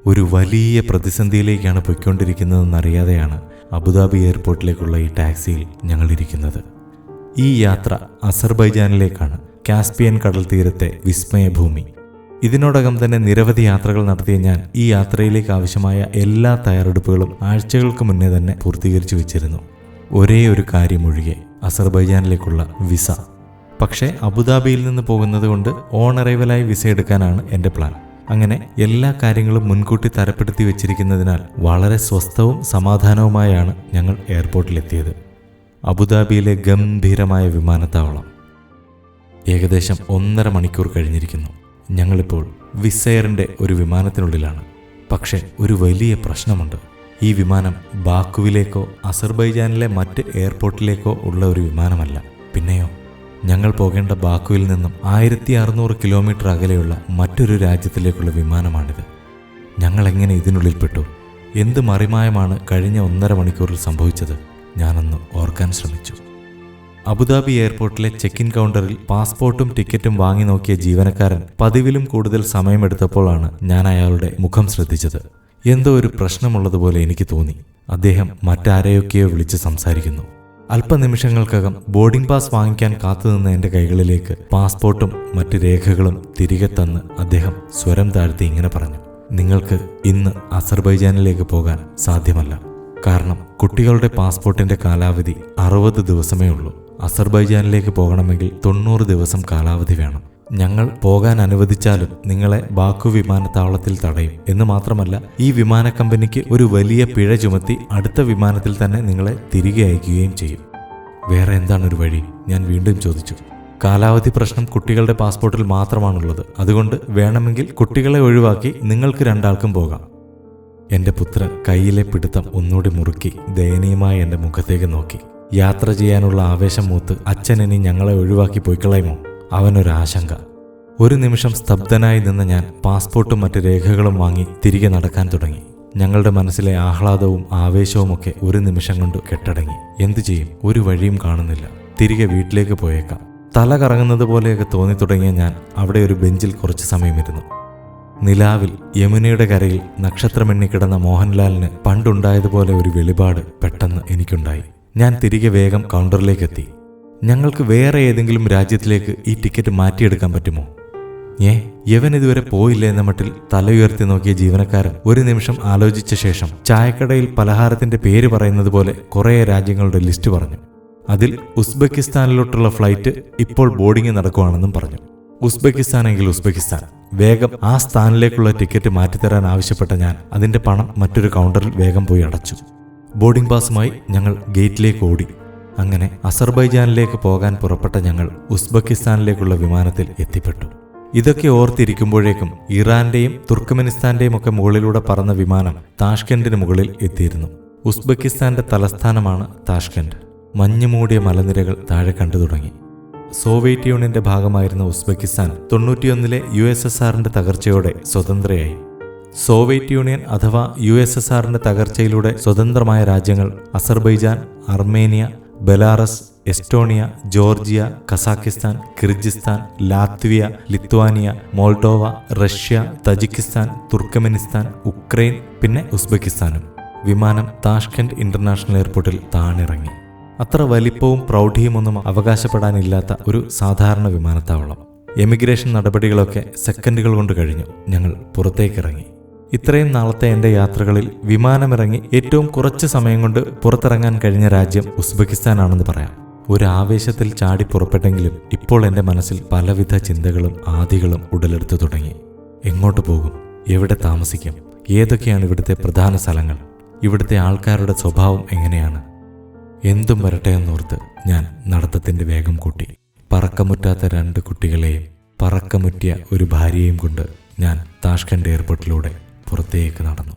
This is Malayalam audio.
ഒരു വലിയ പ്രതിസന്ധിയിലേക്കാണ് പൊയ്ക്കൊണ്ടിരിക്കുന്നതെന്നറിയാതെയാണ് അബുദാബി എയർപോർട്ടിലേക്കുള്ള ഈ ടാക്സിയിൽ ഞങ്ങളിരിക്കുന്നത്. ഈ യാത്ര അസർബൈജാനിലേക്കാണ്, കാസ്പിയൻ കടൽ തീരത്തെ വിസ്മയഭൂമി. ഇതിനോടകം തന്നെ നിരവധി യാത്രകൾ നടത്തിയ ഞാൻ ഈ യാത്രയിലേക്ക് ആവശ്യമായ എല്ലാ തയ്യാറെടുപ്പുകളും ആഴ്ചകൾക്ക് മുന്നേ തന്നെ പൂർത്തീകരിച്ചു വെച്ചിരുന്നു. ഒരേ ഒരു കാര്യമൊഴികെ, അസർബൈജാനിലേക്കുള്ള വിസ. പക്ഷേ അബുദാബിയിൽ നിന്ന് പോകുന്നത് കൊണ്ട് ഓൺ അറൈവലായി വിസ എടുക്കാനാണ് എൻ്റെ പ്ലാൻ. അങ്ങനെ എല്ലാ കാര്യങ്ങളും മുൻകൂട്ടി തരപ്പെടുത്തി വെച്ചിരിക്കുന്നതിനാൽ വളരെ സ്വസ്ഥവും സമാധാനവുമായാണ് ഞങ്ങൾ എയർപോർട്ടിലെത്തിയത്. അബുദാബിയിലെ ഗംഭീരമായ വിമാനത്താവളം. ഏകദേശം 1.5 മണിക്കൂർ കഴിഞ്ഞിരിക്കുന്നു. ഞങ്ങളിപ്പോൾ വിസെയറിൻ്റെ ഒരു വിമാനത്തിനുള്ളിലാണ്. പക്ഷേ ഒരു വലിയ പ്രശ്നമുണ്ട്. ഈ വിമാനം ബാക്കുവിലേക്കോ അസർബൈജാനിലെ മറ്റ് എയർപോർട്ടിലേക്കോ ഉള്ള ഒരു വിമാനമല്ല. പിന്നെയോ, ഞങ്ങൾ പോകേണ്ട ബാക്കുവിൽ നിന്നും 1600 കിലോമീറ്റർ അകലെയുള്ള മറ്റൊരു രാജ്യത്തിലേക്കുള്ള വിമാനമാണിത്. ഞങ്ങളെങ്ങനെ ഇതിനുള്ളിൽപ്പെട്ടു? എന്ത് മറിമായമാണ് കഴിഞ്ഞ 1.5 മണിക്കൂറിൽ സംഭവിച്ചത്? ഞാനൊന്ന് ഓർക്കാൻ ശ്രമിച്ചു. അബുദാബി എയർപോർട്ടിലെ ചെക്ക് ഇൻ കൗണ്ടറിൽ പാസ്പോർട്ടും ടിക്കറ്റും വാങ്ങി നോക്കിയ ജീവനക്കാരൻ പതിവിലും കൂടുതൽ സമയമെടുത്തപ്പോഴാണ് ഞാൻ അയാളുടെ മുഖം ശ്രദ്ധിച്ചത്. എന്തോ ഒരു പ്രശ്നമുള്ളതുപോലെ എനിക്ക് തോന്നി. അദ്ദേഹം മറ്റാരെയൊക്കെയോ വിളിച്ച് സംസാരിക്കുന്നു. അല്പനിമിഷങ്ങൾക്കകം ബോർഡിംഗ് പാസ് വാങ്ങിക്കാൻ കാത്തുനിന്ന എൻ്റെ കൈകളിലേക്ക് പാസ്പോർട്ടും മറ്റ് രേഖകളും തിരികെ തന്ന് അദ്ദേഹം സ്വരം താഴ്ത്തി ഇങ്ങനെ പറഞ്ഞു: നിങ്ങൾക്ക് ഇന്ന് അസർബൈജാനിലേക്ക് പോകാൻ സാധ്യമല്ല. കാരണം കുട്ടികളുടെ പാസ്പോർട്ടിന്റെ കാലാവധി 60 ദിവസമേ ഉള്ളൂ. അസർബൈജാനിലേക്ക് പോകണമെങ്കിൽ 90 ദിവസം കാലാവധി വേണം. ഞങ്ങൾ പോകാൻ അനുവദിച്ചാലും നിങ്ങളെ ബാക്കു വിമാനത്താവളത്തിൽ തടയും. എന്ന് മാത്രമല്ല, ഈ വിമാന കമ്പനിക്ക് ഒരു വലിയ പിഴ ചുമത്തി അടുത്ത വിമാനത്തിൽ തന്നെ നിങ്ങളെ തിരികെ അയക്കുകയും ചെയ്യും. വേറെ എന്താണൊരു വഴി? ഞാൻ വീണ്ടും ചോദിച്ചു. കാലാവധി പ്രശ്നം കുട്ടികളുടെ പാസ്പോർട്ടിൽ മാത്രമാണുള്ളത്. അതുകൊണ്ട് വേണമെങ്കിൽ കുട്ടികളെ ഒഴിവാക്കി നിങ്ങൾക്ക് 2 ആൾക്കും പോകാം. എൻ്റെ പുത്രൻ കയ്യിലെ പിടുത്തം ഒന്നുകൂടി മുറുക്കി ദയനീയമായി എൻ്റെ മുഖത്തേക്ക് നോക്കി. യാത്ര ചെയ്യാനുള്ള ആവേശം മൂത്ത് അച്ഛൻ ഇനി ഞങ്ങളെ ഒഴിവാക്കി പോയിക്കളയുമോ? അവനൊരാശങ്ക. ഒരു നിമിഷം സ്തബ്ധനായി നിന്ന ഞാൻ പാസ്പോർട്ടും മറ്റ് രേഖകളും വാങ്ങി തിരികെ നടക്കാൻ തുടങ്ങി. ഞങ്ങളുടെ മനസ്സിലെ ആഹ്ലാദവും ആവേശവുമൊക്കെ ഒരു നിമിഷം കൊണ്ട് കെട്ടടങ്ങി. എന്തു ചെയ്യും? ഒരു വഴിയും കാണുന്നില്ല. തിരികെ വീട്ടിലേക്ക് പോയേക്കാം. തല കറങ്ങുന്നത് പോലെയൊക്കെ തോന്നി തുടങ്ങിയ ഞാൻ അവിടെ ഒരു ബെഞ്ചിൽ കുറച്ച് സമയമിരുന്നു. നിലാവിൽ യമുനയുടെ കരയിൽ നക്ഷത്രമെണ്ണിക്കിടന്ന മോഹൻലാലിന് പണ്ടുണ്ടായതുപോലെ ഒരു വെളിപാട് പെട്ടെന്ന് എനിക്കുണ്ടായി. ഞാൻ തിരികെ വേഗം കൗണ്ടറിലേക്കെത്തി. ഞങ്ങൾക്ക് വേറെ ഏതെങ്കിലും രാജ്യത്തിലേക്ക് ഈ ടിക്കറ്റ് മാറ്റിയെടുക്കാൻ പറ്റുമോ? യവൻ ഇതുവരെ പോയില്ല എന്ന മട്ടിൽ തല ഉയർത്തി നോക്കിയ ജീവനക്കാരൻ ഒരു നിമിഷം ആലോചിച്ച ശേഷം ചായക്കടയിൽ പലഹാരത്തിന്റെ പേര് പറയുന്നത് പോലെ കുറേ രാജ്യങ്ങളുടെ ലിസ്റ്റ് പറഞ്ഞു. അതിൽ ഉസ്ബെക്കിസ്ഥാനിലോട്ടുള്ള ഫ്ലൈറ്റ് ഇപ്പോൾ ബോർഡിംഗ് നടക്കുകയാണെന്നും പറഞ്ഞു. ഉസ്ബെക്കിസ്ഥാനെങ്കിൽ ഉസ്ബെക്കിസ്ഥാൻ. വേഗം ആ സ്ഥാനിലേക്കുള്ള ടിക്കറ്റ് മാറ്റിത്തരാൻ ആവശ്യപ്പെട്ട ഞാൻ അതിന്റെ പണം മറ്റൊരു കൗണ്ടറിൽ വേഗം പോയി അടച്ചു. ബോർഡിംഗ് പാസുമായി ഞങ്ങൾ ഗേറ്റിലേക്ക് ഓടി. അങ്ങനെ അസർബൈജാനിലേക്ക് പോകാൻ പുറപ്പെട്ട ഞങ്ങൾ ഉസ്ബെക്കിസ്ഥാനിലേക്കുള്ള വിമാനത്തിൽ എത്തിപ്പെട്ടു. ഇതൊക്കെ ഓർത്തിരിക്കുമ്പോഴേക്കും ഇറാന്റെയും തുർക്ക്മെനിസ്ഥാന്റെയും ഒക്കെ മുകളിലൂടെ പറന്ന വിമാനം താഷ്കെന്റിന് മുകളിൽ എത്തിയിരുന്നു. ഉസ്ബെക്കിസ്ഥാന്റെ തലസ്ഥാനമാണ് താഷ്കെന്റ്. മഞ്ഞുമൂടിയ മലനിരകൾ താഴെ കണ്ടു തുടങ്ങി. സോവിയറ്റ് യൂണിയന്റെ ഭാഗമായിരുന്ന ഉസ്ബെക്കിസ്ഥാൻ 91-ലെ USSRന്റെ തകർച്ചയോടെ സ്വതന്ത്രയായി. സോവിയറ്റ് യൂണിയൻ അഥവാ USSRന്റെ തകർച്ചയിലൂടെ സ്വതന്ത്രമായ രാജ്യങ്ങൾ Azerbaijan, Armenia, Belarus, Estonia, Georgia, Kazakhstan, Kyrgyzstan, Latvia, Lithuania, Moldova, Russia, Tajikistan, Turkmenistan, Ukraine, പിന്നെ ഉസ്ബെക്കിസ്ഥാനും. വിമാനം താഷ്കെന്റ് ഇന്റർനാഷണൽ എയർപോർട്ടിൽ താണിറങ്ങി. അത്ര വലിപ്പവും പ്രൗഢിയുമൊന്നും അവകാശപ്പെടാനില്ലാത്ത ഒരു സാധാരണ വിമാനത്താവളം. എമിഗ്രേഷൻ നടപടികളൊക്കെ സെക്കൻഡുകൾ കൊണ്ട് കഴിഞ്ഞു. ഞങ്ങൾ പുറത്തേക്കിറങ്ങി. ഇത്രയും നാളത്തെ എൻ്റെ യാത്രകളിൽ വിമാനമിറങ്ങി ഏറ്റവും കുറച്ച് സമയം കൊണ്ട് പുറത്തിറങ്ങാൻ കഴിഞ്ഞ രാജ്യം ഉസ്ബെക്കിസ്ഥാനാണെന്ന് പറയാം. ഒരു ആവേശത്തിൽ ചാടി പുറപ്പെട്ടെങ്കിലും ഇപ്പോൾ എൻ്റെ മനസ്സിൽ പലവിധ ചിന്തകളും ആദികളും ഉടലെടുത്തു തുടങ്ങി. എങ്ങോട്ട് പോകും? എവിടെ താമസിക്കും? ഏതൊക്കെയാണ് ഇവിടുത്തെ പ്രധാന സ്ഥലങ്ങൾ? ഇവിടുത്തെ ആൾക്കാരുടെ സ്വഭാവം എങ്ങനെയാണ്? എന്തും വരട്ടെ എന്നോർത്ത് ഞാൻ നടത്തത്തിൻ്റെ വേഗം കൂട്ടി. പറക്കമുറ്റാത്ത 2 കുട്ടികളെയും പറക്കമുറ്റിയ ഒരു ഭാര്യയെയും കൊണ്ട് ഞാൻ താഷ്കെന്റ് എയർപോർട്ടിലൂടെ പുറത്തേക്ക് നടന്നു.